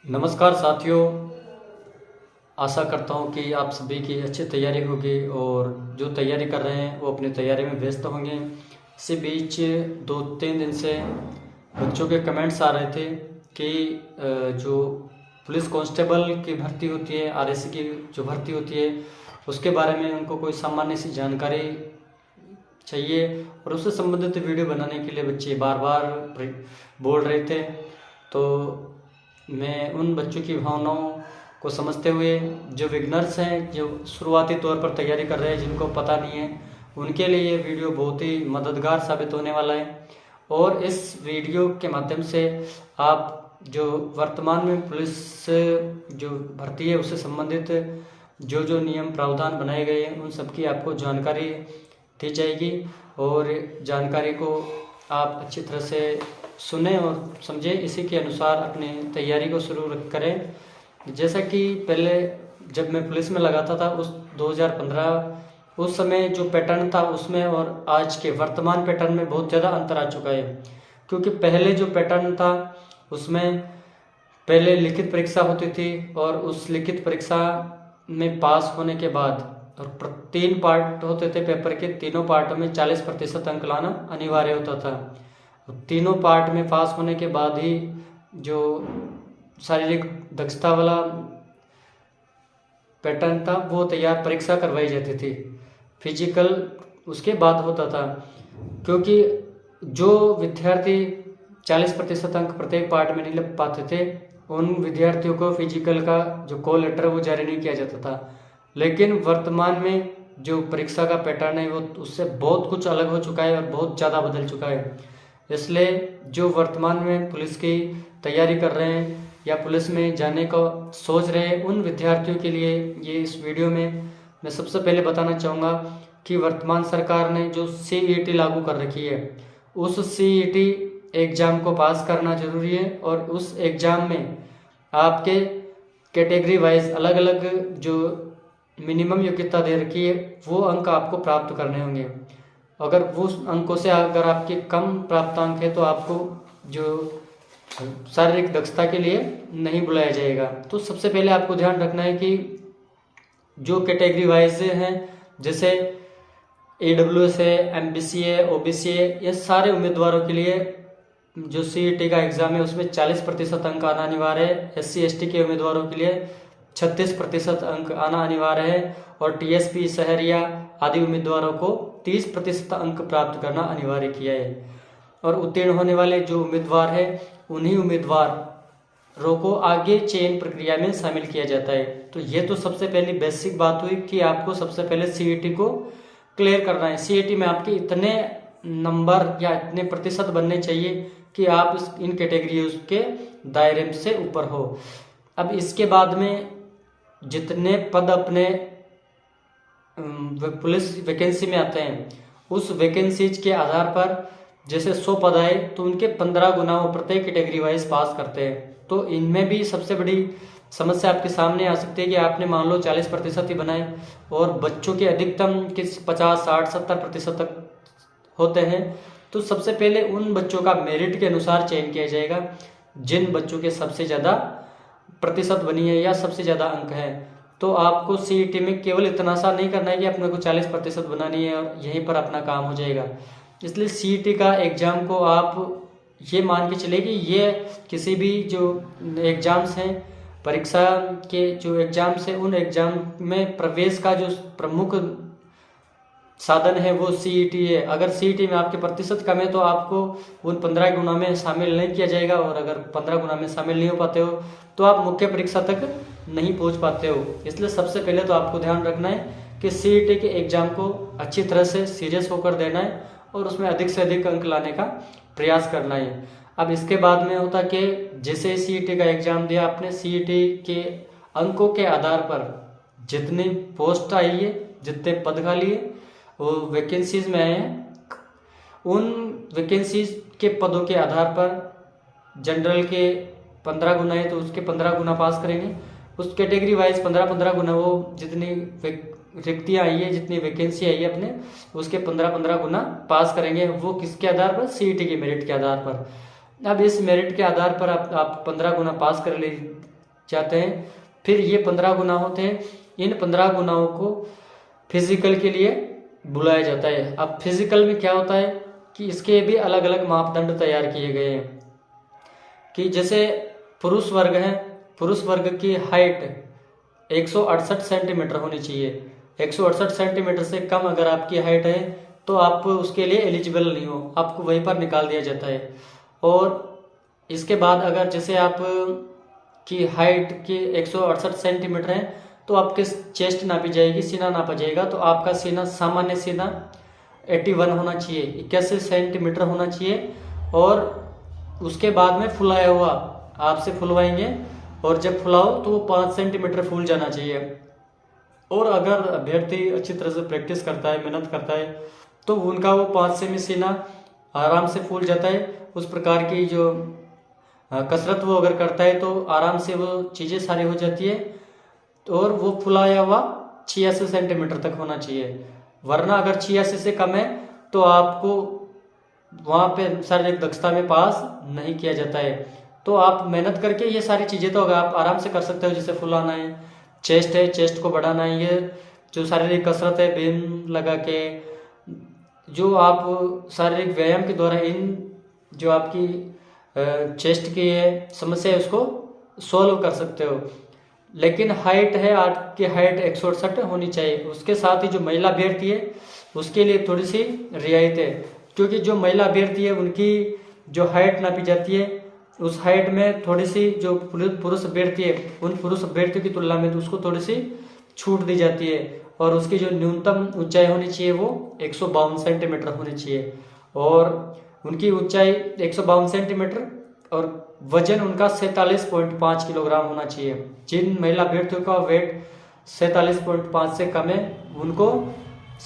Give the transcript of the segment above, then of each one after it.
नमस्कार साथियों। आशा करता हूँ कि आप सभी की अच्छी तैयारी होगी और जो तैयारी कर रहे हैं वो अपनी तैयारी में व्यस्त होंगे। इसी बीच 2-3 दिन से बच्चों के कमेंट्स आ रहे थे कि जो पुलिस कांस्टेबल की भर्ती होती है, आरएसी की जो भर्ती होती है, उसके बारे में उनको कोई सामान्य सी जानकारी चाहिए और उससे संबंधित वीडियो बनाने के लिए बच्चे बार बार बोल रहे थे। तो मैं उन बच्चों की भावनाओं को समझते हुए जो बिगनर्स हैं, जो शुरुआती तौर पर तैयारी कर रहे हैं, जिनको पता नहीं है, उनके लिए ये वीडियो बहुत ही मददगार साबित होने वाला है। और इस वीडियो के माध्यम से आप जो वर्तमान में पुलिस जो भर्ती है उससे संबंधित जो जो नियम प्रावधान बनाए गए हैं उन सबकी आपको जानकारी दी जाएगी और जानकारी को आप अच्छी तरह से सुने और समझें, इसी के अनुसार अपनी तैयारी को शुरू करें। जैसा कि पहले जब मैं पुलिस में लगाता था उस 2015 उस समय जो पैटर्न था उसमें और आज के वर्तमान पैटर्न में बहुत ज़्यादा अंतर आ चुका है। क्योंकि पहले जो पैटर्न था उसमें पहले लिखित परीक्षा होती थी और उस लिखित परीक्षा में पास होने के बाद और 3 पार्ट होते थे पेपर के, तीनों पार्टों में 40% अंक लाना अनिवार्य होता था। तीनों पार्ट में पास होने के बाद ही जो शारीरिक दक्षता वाला पैटर्न था वो तैयार परीक्षा करवाई जाती थी। फिजिकल उसके बाद होता था, क्योंकि जो विद्यार्थी 40% अंक प्रत्येक पार्ट में नहीं लग पाते थे उन विद्यार्थियों को फिजिकल का जो कॉल लेटर वो जारी नहीं किया जाता था। लेकिन वर्तमान में जो परीक्षा का पैटर्न है वो उससे बहुत कुछ अलग हो चुका है और बहुत ज़्यादा बदल चुका है। इसलिए जो वर्तमान में पुलिस की तैयारी कर रहे हैं या पुलिस में जाने का सोच रहे हैं उन विद्यार्थियों के लिए ये इस वीडियो में मैं सबसे पहले बताना चाहूँगा कि वर्तमान सरकार ने जो CET लागू कर रखी है उस CET एग्ज़ाम को पास करना जरूरी है और उस एग्ज़ाम में आपके कैटेगरी वाइज अलग अलग जो मिनिमम योग्यता दे रखी है वो अंक आपको प्राप्त करने होंगे। अगर वो अंकों से अगर आपके कम प्राप्तांक है तो आपको जो शारीरिक दक्षता के लिए नहीं बुलाया जाएगा। तो सबसे पहले आपको ध्यान रखना है कि जो कैटेगरी वाइज हैं, जैसे AWS है, MBC है, OBC है, ये सारे उम्मीदवारों के लिए जो CET का एग्ज़ाम है उसमें 40% अंक आना अनिवार्य है। SC ST के उम्मीदवारों के लिए 36% अंक आना अनिवार्य है और TSP शहरिया आदि उम्मीदवारों को 30% अंक प्राप्त करना अनिवार्य किया है। और उत्तीर्ण होने वाले जो उम्मीदवार हैं उन्हीं उम्मीदवारों को आगे चयन प्रक्रिया में शामिल किया जाता है। तो ये तो सबसे पहली बेसिक बात हुई कि आपको सबसे पहले CET को क्लियर करना है। CET में आपके इतने नंबर या इतने प्रतिशत बनने चाहिए कि आप इन कैटेगरीज के दायरे से ऊपर हो। अब इसके बाद में जितने पद अपने पुलिस वैकेंसी में आते हैं उस वैकेंसीज के आधार पर जैसे 100 पद आए तो उनके 15 गुना वो प्रत्येक कैटेगरी वाइज पास करते हैं। तो इनमें भी सबसे बड़ी समस्या आपके सामने आ सकती है कि आपने मान लो 40% ही बनाए और बच्चों के अधिकतम किस 50, 60, 70% तक होते हैं। तो सबसे पहले उन बच्चों का मेरिट के अनुसार चयन किया जाएगा जिन बच्चों के सबसे ज़्यादा प्रतिशत बनी है या सबसे ज़्यादा अंक है। तो आपको CET में केवल इतना सा नहीं करना है कि अपने को 40% बनानी है और यहीं पर अपना काम हो जाएगा। इसलिए CET का एग्ज़ाम को आप ये मान के चले कि ये किसी भी जो एग्ज़ाम्स हैं, परीक्षा के जो एग्ज़ाम्स हैं, उन एग्ज़ाम में प्रवेश का जो प्रमुख साधन है वो CET है। अगर CET में आपके प्रतिशत कम है तो आपको उन 15 गुना में शामिल नहीं किया जाएगा और अगर 15 गुना में शामिल नहीं हो पाते हो तो आप मुख्य परीक्षा तक नहीं पहुंच पाते हो। इसलिए सबसे पहले तो आपको ध्यान रखना है कि CET के एग्ज़ाम को अच्छी तरह से सीरियस होकर देना है और उसमें अधिक से अधिक अंक लाने का प्रयास करना है। अब इसके बाद में होता कि जैसे CET का एग्ज़ाम दिया आपने, CET के अंकों के आधार पर जितनी पोस्ट आई है, जितने पद खाली है वो वैकेंसीज में आए हैं, उन वैकेंसीज के पदों के आधार पर जनरल के 15 गुना है तो उसके 15 गुना पास करेंगे। उस कैटेगरी वाइज 15-15 गुना वो जितनी रिक्तियाँ आई है, जितनी वैकेंसी आई है अपने, उसके 15-15 गुना पास करेंगे। वो किसके आधार पर? CET के मेरिट के आधार पर। अब इस मेरिट के आधार पर आप 15 गुना पास कर जाते हैं। फिर ये 15 गुना होते हैं, इन 15 गुनाओं को फिजिकल के लिए बुलाया जाता है। अब फिजिकल में क्या होता है कि इसके भी अलग अलग मापदंड तैयार किए गए हैं कि जैसे पुरुष वर्ग है, पुरुष वर्ग की हाइट 168 सेंटीमीटर होनी चाहिए। 168 सेंटीमीटर से कम अगर आपकी हाइट है तो आप उसके लिए एलिजिबल नहीं हो, आपको वहीं पर निकाल दिया जाता है। और इसके बाद अगर जैसे आप की हाइट की 168 सेंटीमीटर है तो आपके चेस्ट नापी जाएगी, सीना नापा जाएगा, तो आपका सीना सामान्य सीना 81 होना चाहिए, 81 सेंटीमीटर होना चाहिए। और उसके बाद में फुलाया हुआ आपसे फुलवाएंगे और जब फुलाओ तो वो 5 सेंटीमीटर फूल जाना चाहिए। और अगर अभ्यर्थी अच्छी तरह से प्रैक्टिस करता है, मेहनत करता है, तो उनका वो 5 सेमी सीना आराम से फूल जाता है। उस प्रकार की जो कसरत वो अगर करता है तो आराम से वो चीज़ें सारी हो जाती है। और वो फुलाया हुआ 86 सेंटीमीटर तक होना चाहिए, वरना अगर 86 से कम है तो आपको वहाँ पे शारीरिक दक्षता में पास नहीं किया जाता है। तो आप मेहनत करके ये सारी चीज़ें तो अगर आप आराम से कर सकते हो, जैसे फुलाना है, चेस्ट को बढ़ाना है, ये जो शारीरिक कसरत है बीम लगा के, जो आप शारीरिक व्यायाम के द्वारा इन जो आपकी चेस्ट की समस्या है उसको सॉल्व कर सकते हो। लेकिन हाइट है, आपकी हाइट 168 होनी चाहिए। उसके साथ ही जो महिला अभ्यर्थी है उसके लिए थोड़ी सी रियायत है, क्योंकि जो महिला अभ्यर्थी है उनकी जो हाइट नापी जाती है उस हाइट में थोड़ी सी जो पुरुष अभ्यर्थी है उन पुरुष अभ्यर्थियों की तुलना में तो उसको थोड़ी सी छूट दी जाती है। और उसकी जो न्यूनतम ऊंचाई होनी चाहिए वो 152 सेंटीमीटर होनी चाहिए। और उनकी ऊंचाई 152 सेंटीमीटर और वजन उनका 47.5 किलोग्राम होना चाहिए। जिन महिला अभ्यर्थियों का वेट 47.5 से कम है उनको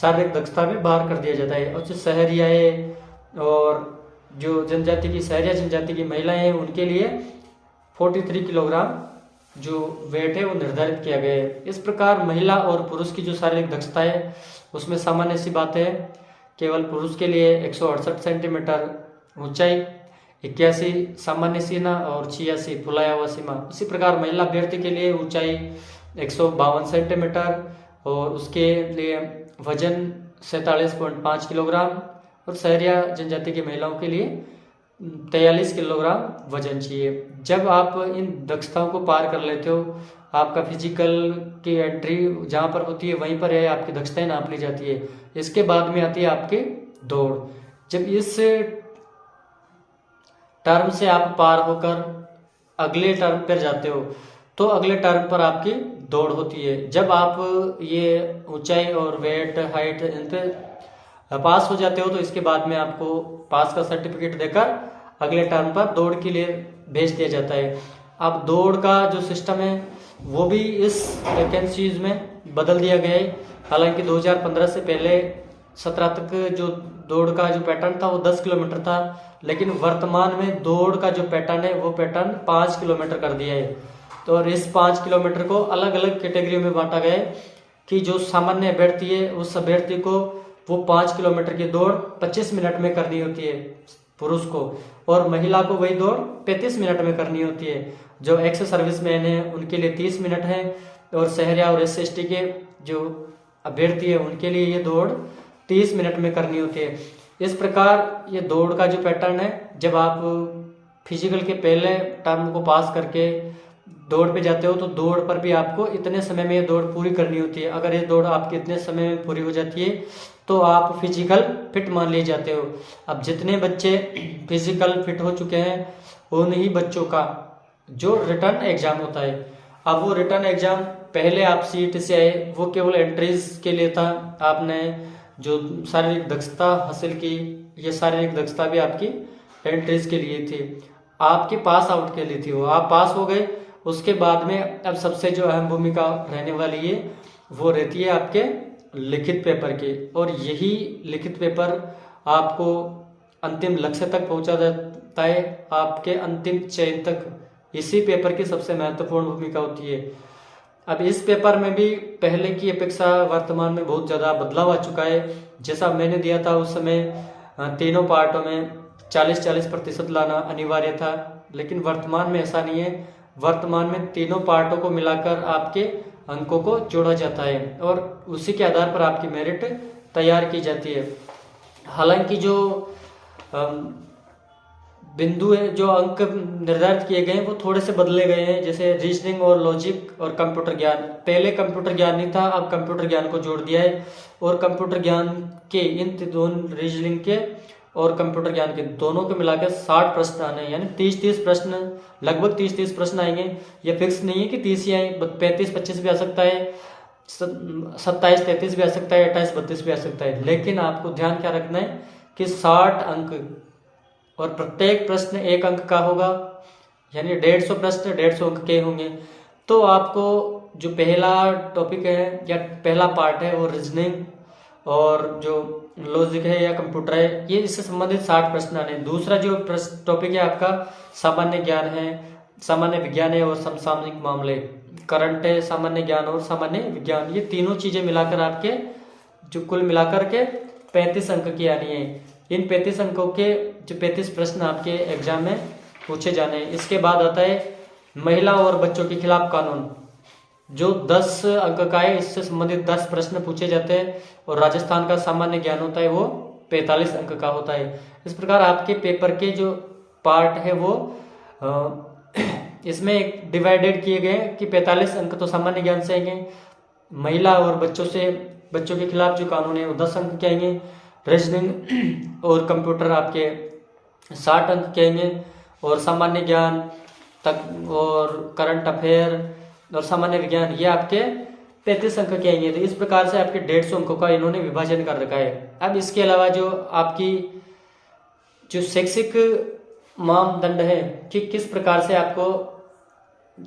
शारीरिक दक्षता में बाहर कर दिया जाता है। और जो सहरियाएँ और जो जनजाति की सहरिया जनजाति की महिलाएं हैं उनके लिए 43 किलोग्राम जो वेट है वो निर्धारित किया गया है। इस प्रकार महिला और पुरुष की जो शारीरिक दक्षता है उसमें सामान्य सी बात है, केवल पुरुष के लिए 168 सेंटीमीटर ऊंचाई, 81 सामान्य सीना और 86 फुलाया हुआ सीमा। इसी प्रकार महिला अभ्यर्थी के लिए ऊंचाई 152 सेंटीमीटर और उसके लिए वजन 47.5 किलोग्राम और सहरिया जनजाति की महिलाओं के लिए 43 किलोग्राम वजन चाहिए। जब आप इन दक्षताओं को पार कर लेते हो, आपका फिजिकल की एंट्री जहाँ पर होती है वहीं पर है आपकी दक्षताएं नाप ली जाती है। इसके बाद में आती है आपकी दौड़। जब इस टर्म से आप पार होकर अगले टर्म पर जाते हो तो अगले टर्म पर आपकी दौड़ होती है। जब आप ये ऊंचाई और वेट हाइट इन पे पास हो जाते हो तो इसके बाद में आपको पास का सर्टिफिकेट देकर अगले टर्म पर दौड़ के लिए भेज दिया जाता है। अब दौड़ का जो सिस्टम है वो भी इस वैकेंसीज में बदल दिया गया है। हालांकि 2015 से पहले 17 तक जो दौड़ का जो पैटर्न था वो 10 किलोमीटर था, लेकिन वर्तमान में दौड़ का जो पैटर्न है वो पैटर्न 5 किलोमीटर कर दिया है। तो और इस 5 किलोमीटर को अलग अलग कैटेगरियों में बांटा गया है कि जो सामान्य अभ्यर्थी है उस अभ्यर्थी को वो 5 किलोमीटर की दौड़ 25 मिनट में करनी होती है पुरुष को, और महिला को वही दौड़ 35 मिनट में करनी होती है। जो एक्स सर्विसमैन है उनके लिए 30 मिनट है और शहरिया और SC के जो अभ्यर्थी है उनके लिए ये दौड़ 30 मिनट में करनी होती है। इस प्रकार ये दौड़ का जो पैटर्न है, जब आप फिजिकल के पहले टर्म को पास करके दौड़ पे जाते हो तो दौड़ पर भी आपको इतने समय में ये दौड़ पूरी करनी होती है। अगर ये दौड़ आपकी इतने समय में पूरी हो जाती है तो आप फिजिकल फिट मान लिए जाते हो। अब जितने बच्चे फिजिकल फिट हो चुके हैं उन्हीं बच्चों का जो रिटर्न एग्जाम होता है। अब वो रिटर्न एग्जाम पहले आप CET से आए वो केवल एंट्रीज के लिए था, आपने जो शारीरिक दक्षता हासिल की ये शारीरिक दक्षता भी आपकी एंट्रीज के लिए थी, आपके पास आउट के लिए थी। वो आप पास हो गए, उसके बाद में अब सबसे जो अहम भूमिका रहने वाली है वो रहती है आपके लिखित पेपर की। और यही लिखित पेपर आपको अंतिम लक्ष्य तक पहुंचा देता है, आपके अंतिम चयन तक इसी पेपर की सबसे महत्वपूर्ण भूमिका होती है। अब इस पेपर में भी पहले की अपेक्षा वर्तमान में बहुत ज़्यादा बदलाव आ चुका है। जैसा मैंने दिया था उस समय तीनों पार्टों में 40-40% लाना अनिवार्य था, लेकिन वर्तमान में ऐसा नहीं है। वर्तमान में तीनों पार्टों को मिलाकर आपके अंकों को जोड़ा जाता है और उसी के आधार पर आपकी मेरिट तैयार की जाती है। हालांकि जो बिंदु है, जो अंक निर्धारित किए गए हैं वो थोड़े से बदले गए हैं, जैसे रीजनिंग और लॉजिक और कंप्यूटर ज्ञान। पहले कंप्यूटर ज्ञान नहीं था, अब कंप्यूटर ज्ञान को जोड़ दिया है और कंप्यूटर ज्ञान के इन दोनों रीजनिंग के और कंप्यूटर ज्ञान के दोनों को मिलाकर 60 प्रश्न आने हैं, यानी 30 प्रश्न, लगभग 30 प्रश्न आएंगे। ये फिक्स नहीं है कि 30 ही आए, 35-25 भी आ सकता है, 27-33 भी आ सकता है, 28-32 भी आ सकता है। लेकिन आपको ध्यान क्या रखना है कि 60 अंक और प्रत्येक प्रश्न 1 अंक का होगा, यानी 150 प्रश्न 150 अंक के होंगे। तो आपको जो पहला टॉपिक है या पहला पार्ट है वो रीजनिंग और जो लॉजिक है या कंप्यूटर है, ये इससे संबंधित 60 प्रश्न आने। दूसरा जो टॉपिक है आपका सामान्य ज्ञान है, सामान्य विज्ञान है और समसामयिक मामले, करंट है, सामान्य ज्ञान और सामान्य विज्ञान, ये तीनों चीजें मिलाकर आपके जो कुल मिलाकर के 35 अंक की आनी है। इन 35 अंकों के जो 35 प्रश्न आपके एग्जाम में पूछे जाने हैं। इसके बाद आता है महिला और बच्चों के खिलाफ कानून, जो 10 अंक का है, इससे संबंधित 10 प्रश्न पूछे जाते हैं और राजस्थान का सामान्य ज्ञान होता है वो 45 अंक का होता है। इस प्रकार आपके पेपर के जो पार्ट है वो इसमें एक डिवाइडेड किए गए कि 45 अंक तो सामान्य ज्ञान से आएंगे, महिला और बच्चों के खिलाफ जो कानून है वो 10 अंक के आएंगे, रीजनिंग और कंप्यूटर आपके 60 अंक के आएंगे और सामान्य ज्ञान तक और करंट अफेयर और सामान्य विज्ञान ये आपके 35 अंक के आएंगे। तो इस प्रकार से आपके 150 अंकों का इन्होंने विभाजन कर रखा है। अब इसके अलावा जो आपकी जो शैक्षिक मानदंड है कि किस प्रकार से आपको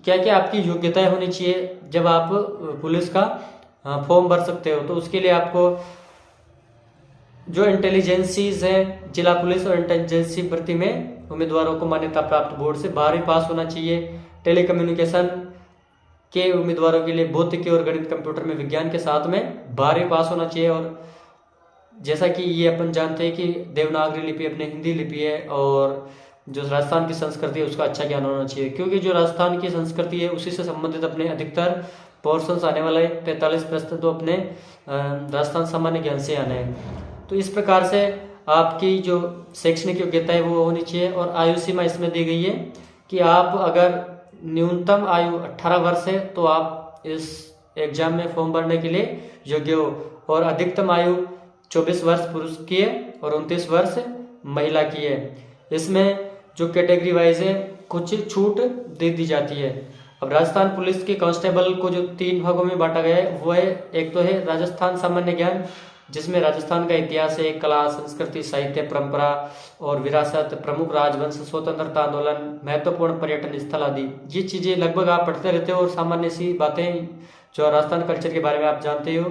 क्या क्या आपकी योग्यताएं होनी चाहिए जब आप पुलिस का फॉर्म भर सकते हो, तो उसके लिए आपको जो इंटेलिजेंसीज है, जिला पुलिस और इंटेलिजेंसी भर्ती में उम्मीदवारों को मान्यता प्राप्त बोर्ड से 12वीं पास होना चाहिए। टेलीकम्युनिकेशन के उम्मीदवारों के लिए भौतिकी और गणित कंप्यूटर में विज्ञान के साथ में 12वीं पास होना चाहिए। और जैसा कि ये अपन जानते हैं कि देवनागरी लिपि अपनी हिंदी लिपि है और जो राजस्थान की संस्कृति है उसका अच्छा ज्ञान होना चाहिए, क्योंकि जो राजस्थान की संस्कृति है उसी से संबंधित अपने अधिकतर पोर्शंस आने वाले 45 प्रश्न तो अपने राजस्थान सामान्य ज्ञान से आने हैं। तो इस प्रकार से आपकी जो शैक्षणिक योग्यता है वो होनी चाहिए। और आयु सीमा इसमें दी गई है कि आप अगर न्यूनतम आयु 18 वर्ष है तो आप इस एग्जाम में फॉर्म भरने के लिए योग्य हो, और अधिकतम आयु 24 वर्ष पुरुष की है और 29 वर्ष महिला की है। इसमें जो कैटेगरी वाइज है कुछ छूट दे दी जाती है। अब राजस्थान पुलिस के कांस्टेबल को जो 3 भागों में बांटा गया है वो है, एक तो है राजस्थान सामान्य ज्ञान, जिसमें राजस्थान का इतिहास है, कला, संस्कृति, साहित्य, परंपरा और विरासत, प्रमुख राजवंश, स्वतंत्रता आंदोलन, महत्वपूर्ण पर्यटन स्थल आदि, ये चीजें लगभग आप पढ़ते रहते हो और सामान्य सी बातें जो राजस्थान कल्चर के बारे में आप जानते हो।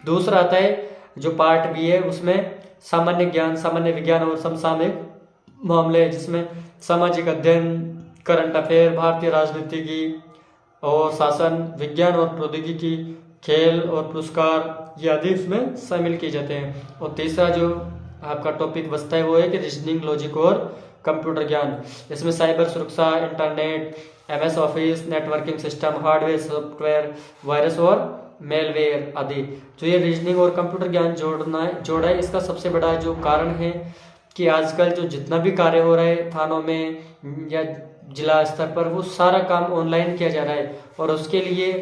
दूसरा आता है जो पार्ट बी है, उसमें सामान्य ज्ञान, सामान्य विज्ञान और समसामयिक मामले, जिसमें सामाजिक अध्ययन, करंट अफेयर, भारतीय राजनीति की और शासन, विज्ञान और प्रौद्योगिकी, खेल और पुरस्कार, ये आदि इसमें शामिल किए जाते हैं। और तीसरा जो आपका टॉपिक बचता है वो है कि रीजनिंग, लॉजिक और कंप्यूटर ज्ञान। इसमें साइबर सुरक्षा, internet, MS office, networking system, hardware, software, virus और मेलवेयर आदि। जो ये रीजनिंग और कंप्यूटर ज्ञान जोड़ा है, इसका सबसे बड़ा जो कारण है कि आजकल जो जितना भी कार्य हो रहा है थानों में या जिला स्तर पर, वो सारा काम ऑनलाइन किया जा रहा है और उसके लिए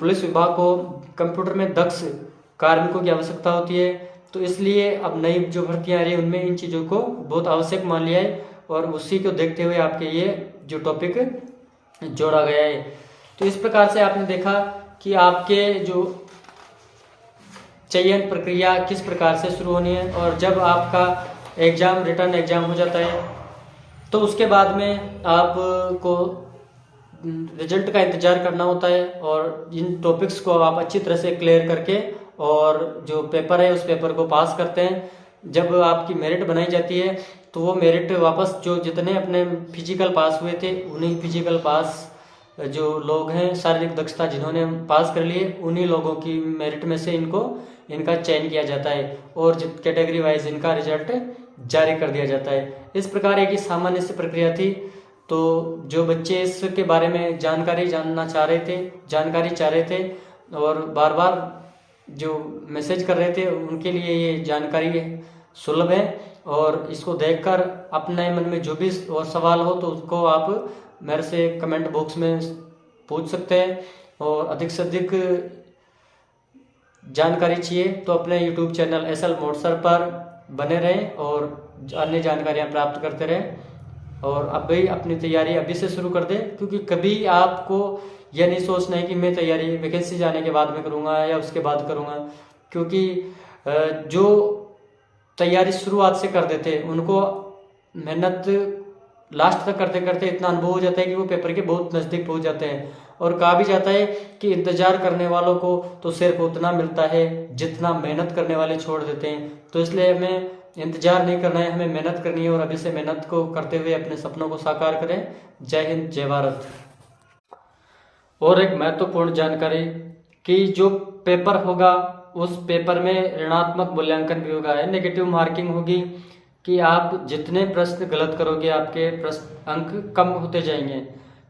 पुलिस विभाग को कंप्यूटर में दक्ष कार्मिकों की आवश्यकता होती है। तो इसलिए अब नई जो भर्तियां आ रही है उनमें इन चीज़ों को बहुत आवश्यक मान लिया है और उसी को देखते हुए आपके ये जो टॉपिक जोड़ा गया है। तो इस प्रकार से आपने देखा कि आपके जो चयन प्रक्रिया किस प्रकार से शुरू होनी है, और जब आपका एग्जाम, रिटर्न एग्जाम हो जाता है तो उसके बाद में आपको रिजल्ट का इंतजार करना होता है और इन टॉपिक्स को आप अच्छी तरह से क्लियर करके और जो पेपर है उस पेपर को पास करते हैं। जब आपकी मेरिट बनाई जाती है तो वो मेरिट वापस जो जितने अपने फिजिकल पास हुए थे उन्हीं फिजिकल पास जो लोग हैं, शारीरिक दक्षता जिन्होंने पास कर लिए, उन्हीं लोगों की मेरिट में से इनका चयन किया जाता है और कैटेगरी वाइज इनका रिजल्ट जारी कर दिया जाता है। इस प्रकार एक ही सामान्य सी प्रक्रिया थी तो जो बच्चे इसके बारे में जानकारी चाह रहे थे और बार बार जो मैसेज कर रहे थे, उनके लिए ये जानकारी सुलभ है। और इसको देखकर अपने मन में जो भी और सवाल हो तो उसको आप मेरे से कमेंट बॉक्स में पूछ सकते हैं। और अधिक से अधिक जानकारी चाहिए तो अपने YouTube चैनल SL मोटसर पर बने रहें और अन्य जानकारियां प्राप्त करते रहें। और अभी अपनी तैयारी अभी से शुरू कर दें, क्योंकि कभी आपको यह नहीं सोचना है कि मैं तैयारी वैकेंसी जाने के बाद में करूँगा या उसके बाद करूँगा, क्योंकि जो तैयारी शुरुआत से कर देते उनको मेहनत लास्ट तक करते करते इतना अनुभव हो जाता है कि वो पेपर के बहुत नज़दीक पहुंच जाते हैं। और कहा भी जाता है कि इंतजार करने वालों को तो सिर्फ उतना मिलता है जितना मेहनत करने वाले छोड़ देते हैं। तो इसलिए हमें इंतजार नहीं करना है, हमें मेहनत करनी है और अभी से मेहनत को करते हुए अपने सपनों को साकार करें। जय हिंद, जय भारत। और एक महत्वपूर्ण जानकारी कि जो पेपर होगा उस पेपर में ऋणात्मक मूल्यांकन भी होगा, नेगेटिव मार्किंग होगी कि आप जितने प्रश्न गलत करोगे आपके प्रश्न अंक कम होते जाएंगे।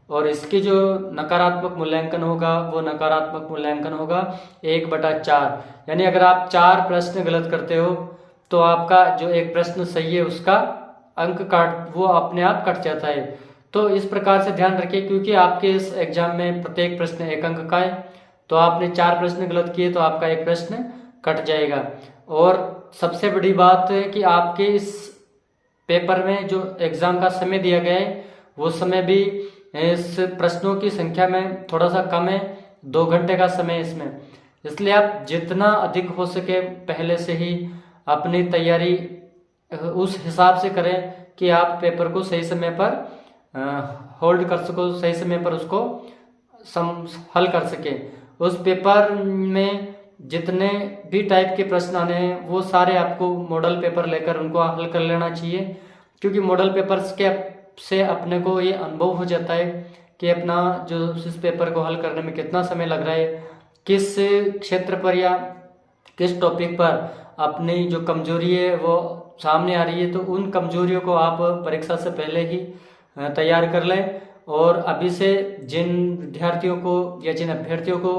और इसकी जो नकारात्मक मूल्यांकन होगा वो नकारात्मक मूल्यांकन होगा 1/4। यानी अगर आप 4 प्रश्न गलत करते हो तो आपका जो एक प्रश्न सही है उसका अंक वो अपने आप कट जाता है। तो इस प्रकार से ध्यान रखिए, क्योंकि आपके इस एग्जाम में प्रत्येक प्रश्न 1 अंक का है। तो आपने 4 प्रश्न गलत किए तो आपका एक प्रश्न कट जाएगा। और सबसे बड़ी बात है कि आपके इस पेपर में जो एग्जाम का समय दिया गया है वो समय भी इस प्रश्नों की संख्या में थोड़ा सा कम है, 2 घंटे का समय इसमें। इसलिए आप जितना अधिक हो सके पहले से ही अपनी तैयारी उस हिसाब से करें कि आप पेपर को सही समय पर होल्ड कर सको, सही समय पर उसको हल कर सके। उस पेपर में जितने भी टाइप के प्रश्न आने हैं वो सारे आपको मॉडल पेपर लेकर उनको हल कर लेना चाहिए, क्योंकि मॉडल पेपर्स के से अपने को ये अनुभव हो जाता है कि अपना जो इस पेपर को हल करने में कितना समय लग रहा है, किस क्षेत्र पर या किस टॉपिक पर अपनी जो कमजोरी है वो सामने आ रही है। तो उन कमजोरियों को आप परीक्षा से पहले ही तैयार कर लें। और अभी से जिन विद्यार्थियों को या जिन अभ्यर्थियों को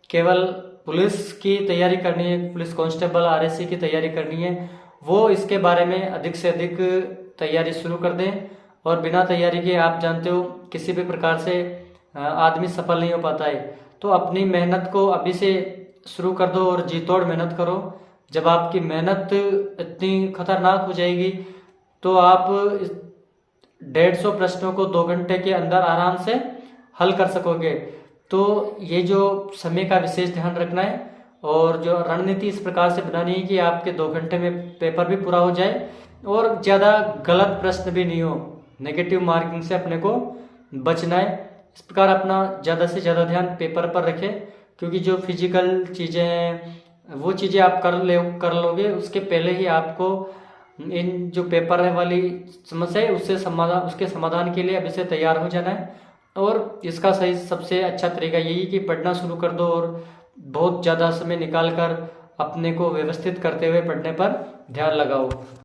केवल पुलिस की तैयारी करनी है, पुलिस कांस्टेबल RSC की तैयारी करनी है, वो इसके बारे में अधिक से अधिक तैयारी शुरू कर दें। और बिना तैयारी के आप जानते हो किसी भी प्रकार से आदमी सफल नहीं हो पाता है। तो अपनी मेहनत को अभी से शुरू कर दो और जी तोड़ मेहनत करो। जब आपकी मेहनत इतनी खतरनाक हो जाएगी तो आप 150 प्रश्नों को 2 घंटे के अंदर आराम से हल कर सकोगे। तो ये जो समय का विशेष ध्यान रखना है और जो रणनीति इस प्रकार से बनानी है कि आपके 2 घंटे में पेपर भी पूरा हो जाए और ज़्यादा गलत प्रश्न भी नहीं हो। नेगेटिव मार्किंग से अपने को बचना है। इस प्रकार अपना ज़्यादा से ज़्यादा ध्यान पेपर पर रखें, क्योंकि जो फिजिकल चीज़ें हैं वो चीज़ें आप कर लोगे, उसके पहले ही आपको इन जो पेपर है वाली समस्या है उसके समाधान के लिए अभी से तैयार हो जाना है। और इसका सही सबसे अच्छा तरीका यही कि पढ़ना शुरू कर दो और बहुत ज़्यादा समय निकाल कर अपने को व्यवस्थित करते हुए पढ़ने पर ध्यान लगाओ।